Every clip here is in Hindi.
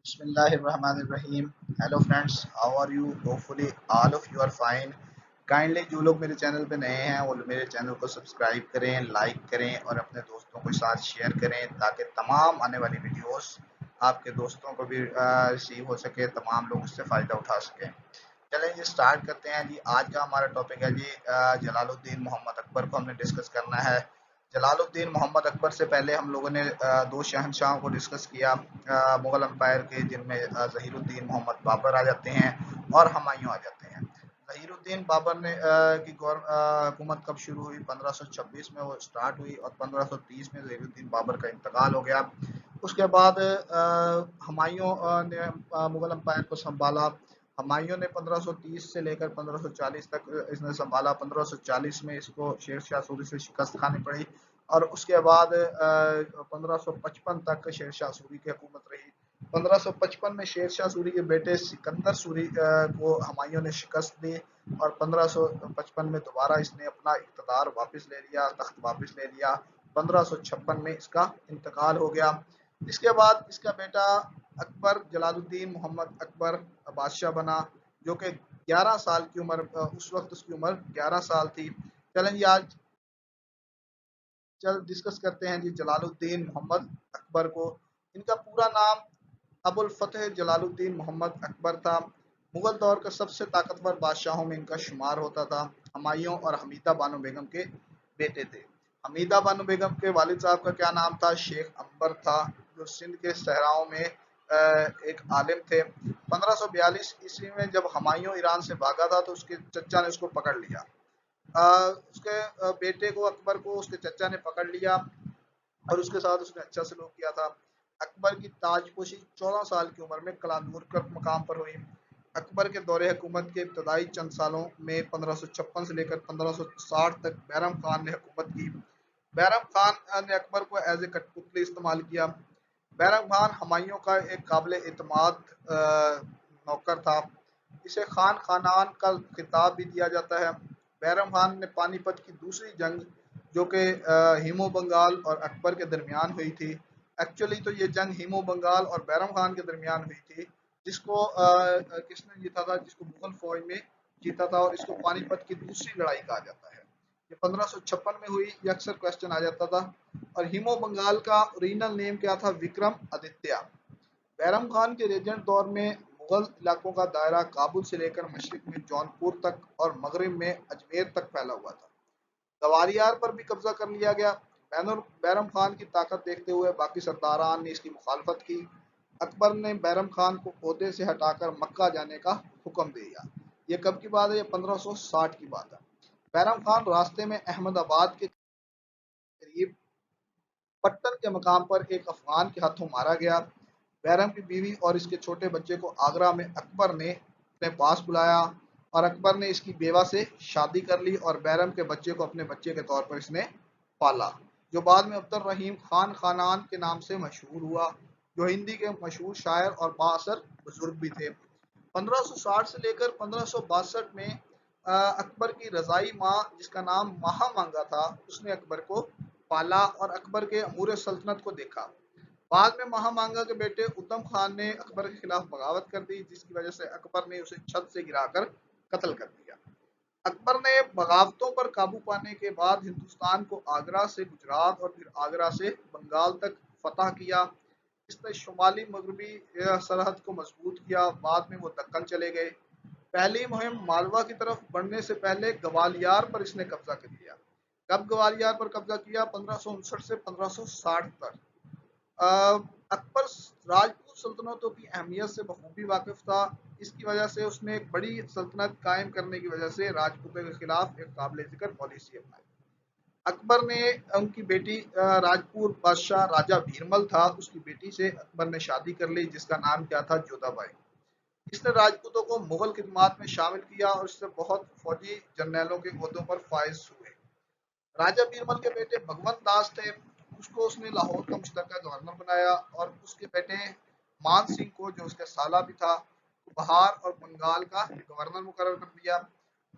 Bismillahirrahmanirrahim. Hello friends, how are you? Hopefully all of you are fine. Kindly जो लोग मेरे चैनल पे नए हैं वो मेरे चैनल को सब्सक्राइब करें, लाइक करें और अपने दोस्तों के साथ शेयर करें ताकि तमाम आने वाली वीडियोस आपके दोस्तों को भी रिसीव हो सके, तमाम लोग उससे फ़ायदा उठा सकें। चलें जी स्टार्ट करते हैं जी। आज का हमारा टॉपिक है जी जलालुद्दीन मोहम्मद अकबर को हमने डिस्कस करना है। जलालुद्दीन मोहम्मद अकबर से पहले हम लोगों ने दो शहंशाहों को डिस्कस किया मुगल एम्पायर के, जिनमें ज़हीरुद्दीन मोहम्मद बाबर आ जाते हैं और हुमायूं आ जाते हैं। ज़हीरुद्दीन बाबर ने की हुकूमत कब शुरू हुई? 1526 में वो स्टार्ट हुई और 1530 में ज़हीरुद्दीन बाबर का इंतकाल हो गया। उसके बाद हुमायूं ने मुगल एम्पायर को संभाला। हुमायूं ने 1530 से लेकर 1540 तक इसने संभाला। 1540 में इसको शेर शाह सूरी से शिकस्त खानी पड़ी और उसके बाद 1555 तक शेर शाह सूरी की हुकूमत रही। 1555 में शेर शाह सूरी के बेटे सिकंदर सूरी को हुमायूं ने शिकस्त दी और 1555 में दोबारा इसने अपना इक़्तिदार वापस ले लिया, तख्त वापस ले लिया। 1556 में इसका इंतकाल हो गया। इसके बाद इसका बेटा अकबर जलालुद्दीन मोहम्मद अकबर बादशाह बना, जो कि 11 साल की उम्र, उस वक्त उसकी उम्र 11 साल थी। चलें जी आज चल डिस्कस करते हैं जी जलालुद्दीन मोहम्मद अकबर को। इनका पूरा नाम अबुल फतेह जलालुद्दीन मोहम्मद अकबर था। मुगल दौर का सबसे ताकतवर बादशाहों में इनका शुमार होता था। हुमायूं और हमीदा बानो बेगम के बेटे थे। हमीदा बानो बेगम के वालिद साहब का क्या नाम था? शेख अंबर था, जो सिंध के सहराओं में एक आलिम थे। 1542 ईस्वी में जब हुमायूं ईरान से भागा था तो उसके चचा ने उसको पकड़ लिया। उसके बेटे को अकबर को उसके चचा ने पकड़ लिया और उसके साथ उसने अच्छा सलूक किया था। अकबर की ताजपोशी 14 साल की उम्र में कलानूर के मकाम पर हुई। अकबर के दौरे हुकूमत के इब्तदाई चंद सालों में 1556 से लेकर 1560 तक बैरम खान ने हुकूमत की। बैरम खान ने अकबर को एज ए कठपुतली इस्तेमाल किया। बैरम खान हुमायूं का एक काबिल एतमाद नौकर था। इसे खान खानान का खिताब भी दिया जाता है। बैरम खान ने पानीपत की दूसरी जंग, जो कि हिमो बंगाल और अकबर के दरमियान हुई थी। एक्चुअली तो ये जंग हिमो बंगाल और बैरम खान के दरमियान हुई थी, जिसको किसने जीता था? जिसको मुगल फौज में जीता था, और इसको पानीपत की दूसरी लड़ाई कहा जाता है। ये 1556 में हुई, ये अक्सर क्वेश्चन आ जाता था। और हिमो बंगाल का ओरिजिनल नेम क्या था? विक्रम आदित्य। बैरम खान के रेजेंट दौर में मुगल इलाकों का दायरा काबुल से लेकर मशरक में जौनपुर तक और मगरब में अजमेर तक फैला हुआ था। गवालियर पर भी कब्जा कर लिया गया। बैरम खान की ताकत देखते हुए बाकी सरदारान ने इसकी मुखालफत की। अकबर ने बैरम खान को ओहदे से हटाकर मक्का जाने का हुक्म दिया। ये कब की बात है? ये 1560 की बात है। बैरम खान रास्ते में अहमदाबाद के करीब पट्टन के मकाम पर एक अफगान के हाथों मारा गया। बैरम की बीवी और इसके छोटे बच्चे को आगरा में अकबर ने अपने पास बुलाया और अकबर ने इसकी बेवा से शादी कर ली और बैरम के बच्चे को अपने बच्चे के तौर पर इसने पाला, जो बाद में अब्दुल रहीम खान खानान के नाम से मशहूर हुआ, जो हिंदी के मशहूर शायर और बाअसर बुजुर्ग भी थे। 1560 से लेकर 1562 में अकबर की रजाई माँ, जिसका नाम महामांगा था, उसने अकबर को पाला और अकबर के अमूर सल्तनत को देखा। बाद में महामांगा के बेटे उतम खान ने अकबर के खिलाफ बगावत कर दी, जिसकी वजह से अकबर ने उसे छत से गिराकर कत्ल कर दिया। अकबर ने बगावतों पर काबू पाने के बाद हिंदुस्तान को आगरा से गुजरात और फिर आगरा से बंगाल तक फतह किया। इसने शुमाली मगरबी सरहद को मजबूत किया। बाद में वो दक्कन चले गए। पहली मुहिम मालवा की तरफ बढ़ने से पहले ग्वालियर पर इसने कब्जा कर लिया। कब ग्वालियर पर कब्जा किया? 1559 से 1560 तक। अकबर राजपूत सल्तनतों की अहमियत से बखूबी वाकिफ था। इसकी वजह से उसने एक बड़ी सल्तनत कायम करने की वजह से राजपूतों के खिलाफ एक काबिल जिक्र पॉलिसी अपनाई। अकबर ने उनकी बेटी, राजपूत बादशाह राजा भीरमल था, उसकी बेटी से अकबर ने शादी कर ली, जिसका नाम क्या था? जोधाबाई। इसने राजपूतों को मुगल खिदमत में शामिल किया और इससे बहुत फौजी जर्नैलों के ओहदों पर फायज हुए। राजा बीरबल के बेटे भगवंत दास थे, उसको उसने लाहौर का मुश्तरका गवर्नर बनाया और उसके बेटे मान सिंह को, जो उसका साला भी था, बहार और बंगाल का गवर्नर मुकर्रर कर दिया।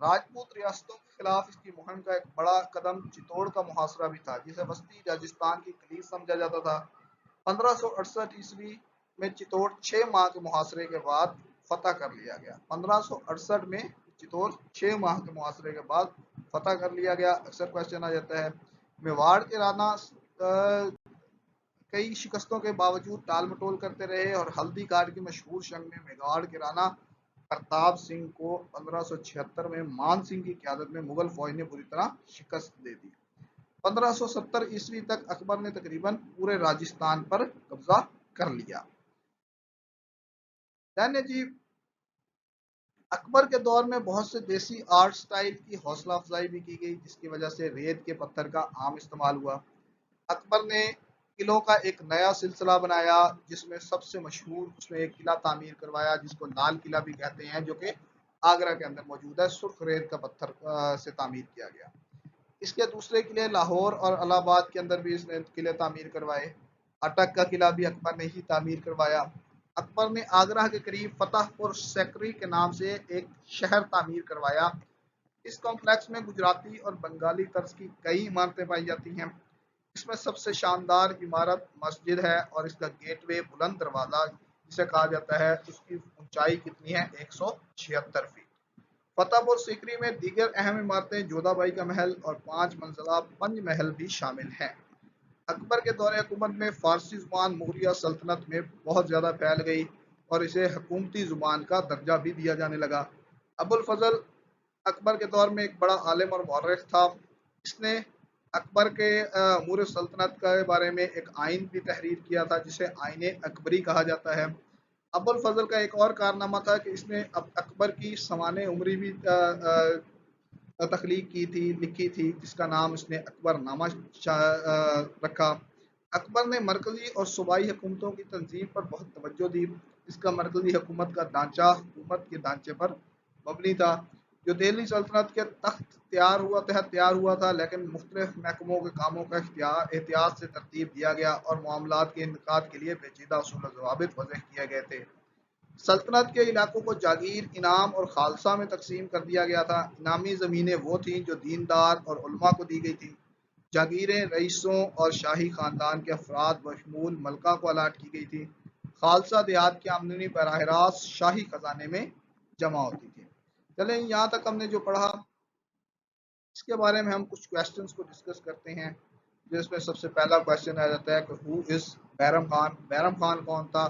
राजपूत रियासतों के खिलाफ इसकी मुहिम का एक बड़ा कदम चित्तौड़ का मुहासरा भी था, जिसे वस्ती राजस्थान की कलीस समझा जाता था। 1568 ईस्वी में चित्तौड़ 6 माह के मुहासरे के बाद फतह कर लिया गया। 1568 में चित्तौड़ 6 माह के मुहासरे के बाद फतह कर लिया गया। अक्सर क्वेश्चन आ जाता है। मेवाड़ के राणा कई शिकस्तों के बावजूद टाल मटोल करते रहे और हल्दी घाट की मशहूर जंग में मेवाड़ के राणा प्रताप सिंह को 1576 में मान सिंह की क़यादत में मुगल फौज ने बुरी तरह शिकस्त दे दी। 1570 ईस्वी तक अकबर ने तकरीबन पूरे राजस्थान पर कब्जा कर लिया। दैन्य जी, अकबर के दौर में बहुत से देसी आर्ट स्टाइल की हौसला अफजाई भी की गई, जिसकी वजह से रेत के पत्थर का आम इस्तेमाल हुआ। अकबर ने किलों का एक नया सिलसिला बनाया, जिसमें सबसे मशहूर उसने एक किला तामीर करवाया जिसको लाल किला भी कहते हैं, जो कि आगरा के अंदर मौजूद है। सुर्ख रेत का पत्थर से तामीर किया गया। इसके दूसरे किले लाहौर और इलाहाबाद के अंदर भी इसने किले तामीर करवाए। अटक का किला भी अकबर ने ही तामीर करवाया। अकबर ने आगरा के करीब फतेहपुर सेक्री के नाम से एक शहर तामीर करवाया। इस कॉम्प्लेक्स में गुजराती और बंगाली तर्ज की कई इमारतें पाई जाती हैं। इसमें सबसे शानदार इमारत मस्जिद है और इसका गेटवे बुलंद दरवाजा जिसे कहा जाता है, उसकी ऊंचाई कितनी है? 176 फीट। फतेहपुर सीकरी में दीगर अहम इमारतें जोधाबाई का महल और 5 मंजिला पंच महल भी शामिल हैं। अकबर के दौरे हुकूमत में फारसी जुबान मौर्य सल्तनत में बहुत ज़्यादा फैल गई और इसे हुकूमती जुबान का दर्जा भी दिया जाने लगा। अबुल फजल अकबर के दौर में एक बड़ा आलिम और मौर्रिख था। इसने अकबर के अमूर सल्तनत के बारे में एक आइन भी तहरीर किया था, जिसे आइन अकबरी कहा जाता है। अबुल फजल का एक और कारनामा था कि इसने अकबर की समान उमरी भी तख्लीक की थी, लिखी थी, जिसका नाम इसने अकबरनामा रखा। अकबर ने मरकजी और सूबाई हुकूमतों की तंजीम पर बहुत तवज्जो दी। इसका मरकजी हुकूमत का ढांचा हुकूमत के ढांचे पर मबनी था, जो दिल्ली सल्तनत के तख्त तैयार हुआ था, लेकिन मुख्तलिफ महकमों के कामों का एहतियात से तरतीब दिया गया और मामलात के इनकाद के लिए पेचीदा उसूल ज़वाबित वज़ह किए गए थे। सल्तनत के इलाकों को जागीर, इनाम और खालसा में तकसीम कर दिया गया था। इनामी ज़मीनें वो थीं जो दीनदार और उलमा को दी गई थी। जागीरें रईसों और शाही ख़ानदान के अफराद बशमूल मलका को अलाट की गई थी। खालसा देहात की आमदनी बराह रास्त शाही खजाने में जमा होती थी। चलें, यहाँ तक हमने जो पढ़ा, इसके बारे में हम कुछ क्वेश्चंस को डिस्कस करते हैं। जिसमें सबसे पहला क्वेश्चन आ जाता है कि हु इज़ बैरम खान? बैरम खान कौन था?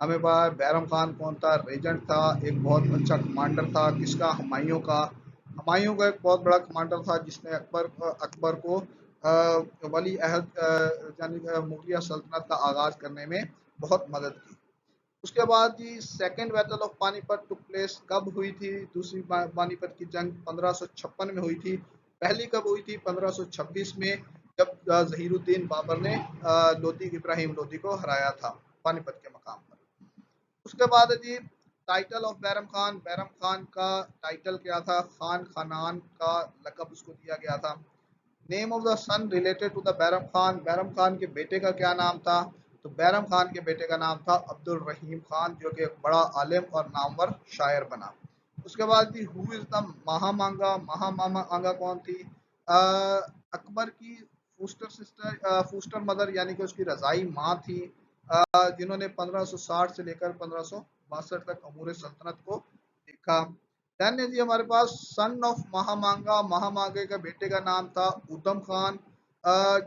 हमें पता है बैरम खान कौन था। रेजेंट था, एक बहुत अच्छा कमांडर था। किसका? हुमायूं का। हुमायूं का एक बहुत बड़ा कमांडर था, जिसने अकबर को वली अहद यानी मुगलिया सल्तनत का आगाज़ करने में बहुत मदद की। उसके बाद जी second battle of Panipat took place कब हुई थी? दूसरी पानीपत की जंग 1556 में हुई थी। पहली कब हुई थी? 1526 में, जब जहीरुद्दीन बाबर ने लोधी इब्राहिम लोधी को हराया था पानीपत के मकाम पर। उसके बाद है जी टाइटल ऑफ बैरम खान। बैरम खान का टाइटल क्या था? खान खानान का लकब उसको दिया गया था। Name of the son related to the Bairam Khan. Bairam Khan के बेटे का क्या नाम था? तो बैरम खान के बेटे का नाम था अब्दुल रहीम खान, जो कि एक बड़ा आलिम और नामवर शायर बना। उसके बाद भी हु इज द महामांगा? महामांगा कौन थी? अकबर की फूस्टर मदर, यानी कि उसकी रजाई माँ थी, जिन्होंने 1560 से लेकर 1562 तक अमूर सल्तनत को देखा। दैन जी हमारे पास सन ऑफ महामांगा। महामांगे का बेटे का नाम था ऊधम खान,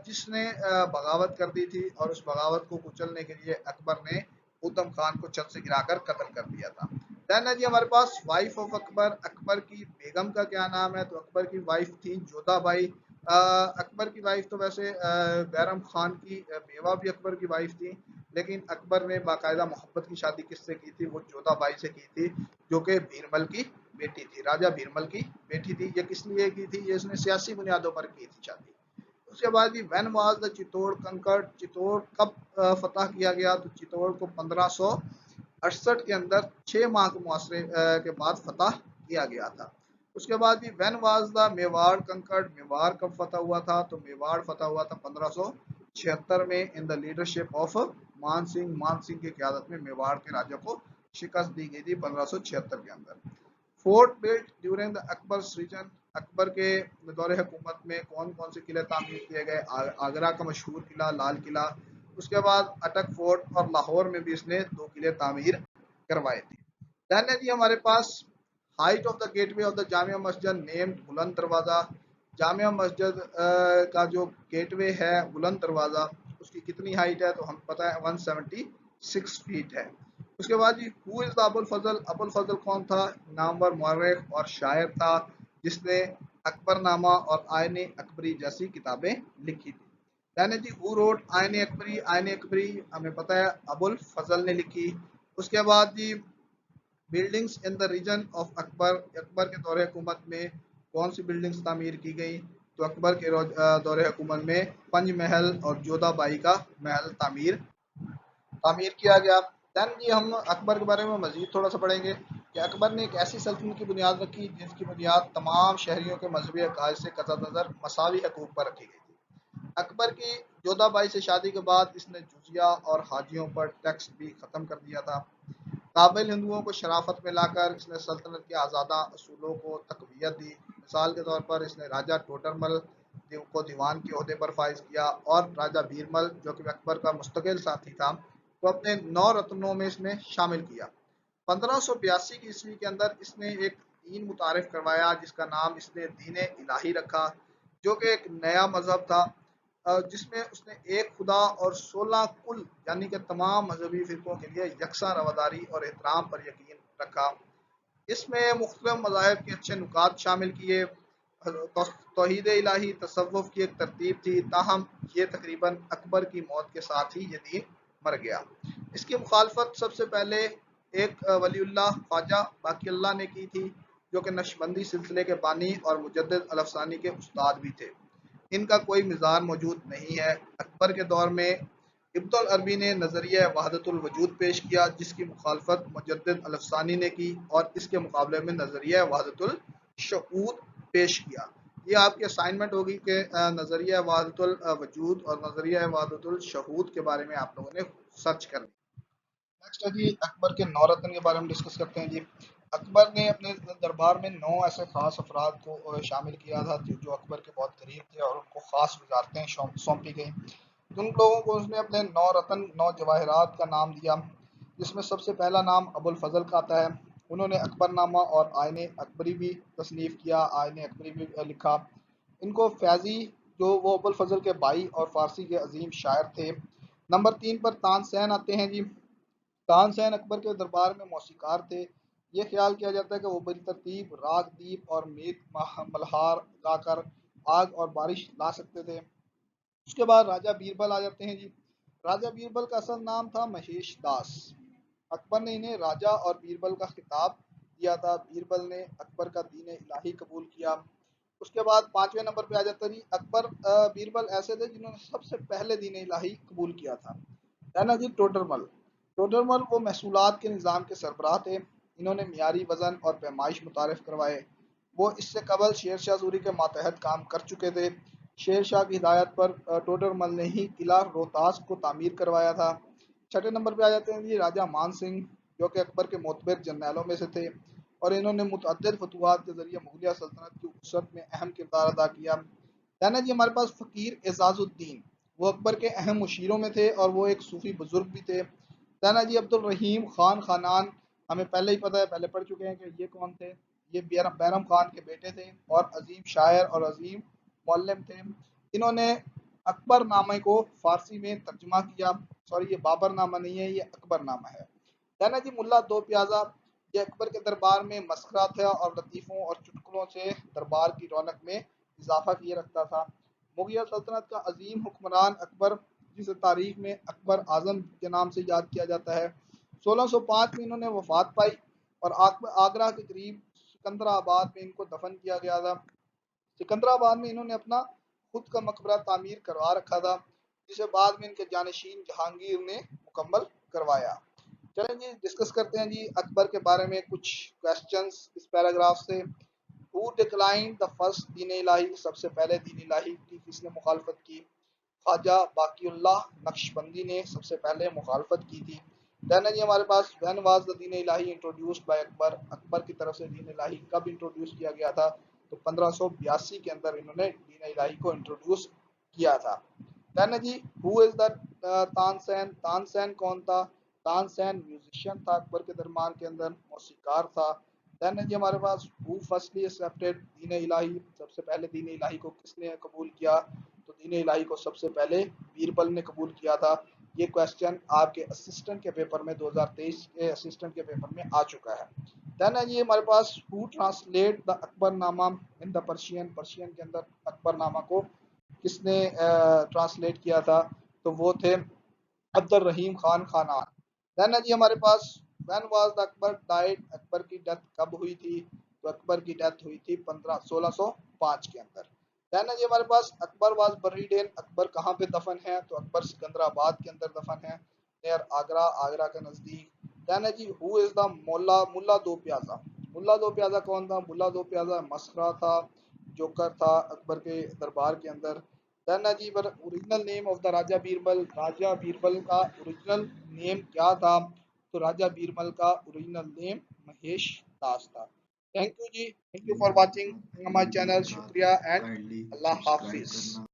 जिसने बगावत कर दी थी और उस बगावत को कुचलने के लिए अकबर ने ऊधम खान को छत से गिराकर कत्ल कर दिया था। दैन जी हमारे पास वाइफ ऑफ अकबर। अकबर की बेगम का क्या नाम है? तो अकबर की वाइफ थी जोधाबाई। अकबर की वाइफ तो वैसे बैरम खान की बेवा भी अकबर की वाइफ थी, लेकिन अकबर ने बाकायदा मोहब्बत की शादी किससे की थी? वो जोधाबाई से की थी, जो कि बीरबल की बेटी थी, राजा बीरबल की बेटी थी। ये किस लिए की थी? ये इसने सियासी बुनियादों पर की थी शादी। उसके बाद भी when was the Chittor conquered? Chittor कब फतह किया गया? तो चित्तौड़ को 1568 के अंदर 6 माह के मुआसरे के बाद फतह किया गया था। उसके बाद भी when was the Mewar conquered? Mewar कब फतह हुआ था? तो मेवाड़ फतह हुआ था 1576 में इन द लीडरशिप ऑफ मान सिंह। मान सिंह की क़यादत में मेवाड़ के राजा को शिकस्त दी गई थी 1576 के अंदर। Fort built during the Akbar reign. Akbar के दौरे हुकूमत में कौन कौन से किले तामीर किए गए? आगरा का मशहूर किला लाल किला, उसके बाद अटक फोर्ट और लाहौर में भी इसने 2 किले तामीर करवाए थे। दैन है जी हमारे पास height of the gateway of the Jamia Masjid named बुलंद दरवाज़ा। जामिया मस्जिद का जो गेटवे है बुलंद दरवाज़ा, उसकी कितनी हाइट है तो हम पता है 176 फीट है। उसके बाद जी हु इज़ द अबुल फजल, अबुल फजल कौन था? नामवर मौरख और शायर था जिसने अकबरनामा और आयन अकबरी जैसी किताबें लिखी थी। यानी जी हु रोट आयन अकबरी, आयन अकबरी हमें पता है अबुल फजल ने लिखी। उसके बाद जी buildings in the region of Akbar, Akbar के दौरे हुकूमत में कौन सी बिल्डिंग्स तामीर की गई? तो अकबर के दौरे हुकूमत में पंज महल और जोधाबाई का महल तामीर तामीर किया गया। दैन जी हम अकबर के बारे में मजीद थोड़ा सा पढ़ेंगे कि अकबर ने एक ऐसी सल्तनत की बुनियाद रखी जिसकी बुनियाद तमाम शहरियों के मजहबी अकायद से कतई नज़र मसावी हकूक पर रखी गई थी। अकबर की जोधाबाई से शादी के बाद इसने जुजिया और हाजियों पर टैक्स भी ख़त्म कर दिया था। काबिल हिंदुओं को शराफत में लाकर इसने सल्तनत के आज़ादा असूलों को तकवीत दी। मिसाल के तौर पर इसने राजा टोडरमल को दीवान के अहदे पर फाइज किया और राजा बीरमल जो कि अकबर का मुस्तकिल साथी था को अपने 9 रत्नों में इसने शामिल किया। 1582 की ईस्वी के अंदर इसने एक दीन मुतारिफ करवाया जिसका नाम इसने दीन इलाही रखा, जो कि एक नया मजहब था जिसमें उसने एक खुदा और 16 कुल यानी कि तमाम मजहबी फिरकों के लिए यकसा रवादारी और एहतराम पर यकीन रखा। इसमें मुख्तलिफ मज़ाहिब के अच्छे नुकात शामिल किए। तौहीद इलाही तसव्वुफ की एक तरतीब थी, ताहम ये तकरीबन अकबर की मौत के साथ ही ये दीन मर गया। इसकी मुखालफत सबसे पहले एक वलीउल्लाह ख्वाजा बाकी अल्लाह ने की थी जो कि नक्शबंदी सिलसिले के बानी और मुजद्दिद अलफसानी के उस्ताद भी थे। इनका कोई मिज़ार मौजूद नहीं है। अकबर के दौर में इब्न अरबी ने नज़रिया वहदतुल वजूद पेश किया जिसकी मुखालफत मुजद्दिद अलफसानी ने की और इसके मुकाबले में नज़रिया वहदतुल शहूद पेश किया। ये आपकी असाइनमेंट होगी कि नज़रिया वहदतुल वजूद और नज़रिया वहदतुल शहूद के बारे में आप लोगों ने सर्च करना। नेक्स्ट है जी अकबर के 9 रत्न के बारे में डिस्कस करते हैं जी। अकबर ने अपने दरबार में 9 ऐसे खास अफराद को शामिल किया था जो अकबर के बहुत करीब थे और उनको खास वजारतें सौंपी गई। उन लोगों को उसने अपने 9 रत्न 9 जवाहरात का नाम दिया, जिसमें सबसे पहला नाम अबुल फजल का आता है। उन्होंने अकबरनामा और आयन अकबरी भी तसनीफ किया, आयन अकबरी भी लिखा। इनको फैजी जो वो अबुल फजल के भाई और फारसी के अजीम शायर थे। नंबर 3 पर तानसेन आते हैं जी। तानसेन अकबर के दरबार में मौसीकार थे। ये ख्याल किया जाता है कि वो बड़ी तरतीब राग दीप और मीत मल्हार गाकर आग और बारिश ला सकते थे। उसके बाद राजा बीरबल आ जाते हैं जी। राजा बीरबल का असल नाम था महेश दास। अकबर ने इन्हें राजा और बीरबल का खिताब दिया था। बीरबल ने अकबर का दीन इलाही कबूल किया। उसके बाद 5वें नंबर पे आ जाता है जी अकबर। बीरबल ऐसे थे जिन्होंने सबसे पहले दीन इलाही कबूल किया था। है ना जी टोडरमल। टोडरमल वो महसूलात के निज़ाम के सरबराह थे। इन्होंने मियारी वज़न और पैमाइश मुतारफ़ करवाए। वो इससे कबल शेर शाह सूरी के मातहत काम कर चुके थे। शेर शाह की हिदायत पर टोडरमल ने ही किला रोहतास को तामीर करवाया था। 6 नंबर पे आ जाते हैं जी राजा मान सिंह, जो कि अकबर के मोतबर जर्नैलों में से थे और इन्होंने मुतअद्दिद फतवाहत के जरिए मुगलिया सल्तनत की वसअत में अहम किरदार अदा किया। दैन जी हमारे पास फ़कीर एजाजुद्दीन, वो अकबर के अहम मुशीरों में थे और वो एक सूफी बुजुर्ग भी थे। दैन जी अब्दुल रहीम खान खानान, हमें पहले ही पता है, पहले पढ़ चुके हैं कि ये कौन थे। ये बैरम खान के बेटे थे और अजीम शायर और अजीम मौलम थे। इन्होंने अकबर नामे को फारसी में तर्जुमा किया। सॉरी, ये बाबर नामा नहीं है, ये अकबर नामा है। दैन जी मुल्ला दो प्याजा, ये अकबर के दरबार में मस्करा था और लतीफ़ों और चुटकुलों से दरबार की रौनक में इजाफा किए रखता था। मुगलिया सल्तनत का अजीम हुक्मरान अकबर, जिसे तारीख में अकबर आजम के नाम से याद किया जाता है। 1605 में इन्होंने वफात पाई और आगरा के करीब सिकंदराबाद में इनको दफन किया गया था। सिकंदराबाद में इन्होंने अपना खुद का मकबरा तामीर करवा रखा था, जिसे बाद में इनके जानशीन जहांगीर ने मुकम्मल करवाया। चलें जी डिस्कस करते हैं जी अकबर के बारे में कुछ क्वेश्चंस इस पैराग्राफ से। हु डिक्लाइन द फर्स्ट दीन इलाही, सबसे पहले दीन इलाही की किसने मुखालफत की? ख्वाजा बाकीउल्लाह नक्शबंदी ने सबसे पहले मुखालफत की थी। दैन जी हमारे पास when was the Deen Ilahi introduced by Akbar, Akbar की तरफ से दीन इलाही कब इंट्रोड्यूस किया गया था? तो 1582 के अंदर इन्होंने दीन इलाही को इंट्रोड्यूस किया था। देन है जी who is the Tansen, Tansen कौन था? तानसेन म्यूजिशियन था अकबर के दरबार के अंदर, मौसीकार था। देन है जी हमारे पास हु फर्स्टली एक्सेप्टेड दीन इलाही, सबसे पहले दीन इलाही को किसने कबूल किया? तो दीन इलाही को सबसे पहले बीरबल ने कबूल किया था। ये क्वेश्चन आपके असिस्टेंट के पेपर में 2023 के असिस्टेंट के पेपर में आ चुका है। देन है ये हमारे पास who translate the Akbarnama in the Persian, Persian के अंदर अकबरनामा को किसने ट्रांसलेट किया था? तो वो थे अब्दुल रहीम खान खानान। देन है जी हमारे पास when was the Akbar died, Akbar की डेथ कब हुई थी? तो अकबर की डेथ हुई थी 1605 के अंदर। देन है जी हमारे पास Akbar was buried in, Akbar कहाँ पे दफन है? तो अकबर सिकंदराबाद के अंदर दफन है, नियर आगरा, आगरा के नजदीक। देन है जी हु इज द मुल्ला, मुल्ला दो प्याजा, मुल्ला दो प्याजा कौन था? मुल्ला दो प्याजा मस्करा था, जोकर था अकबर के दरबार के अंदर। देन है जी ओरिजिनल नेम ऑफ द राजा बीरबल, राजा बीरबल का ओरिजिनल नेम क्या था? तो राजा बीरबल का ओरिजिनल नेम महेश दास था। थैंक यू जी, thank you for watching my channel, शुक्रिया एंड काइंडली अल्लाह सब्सक्राइब हाफिज। करना।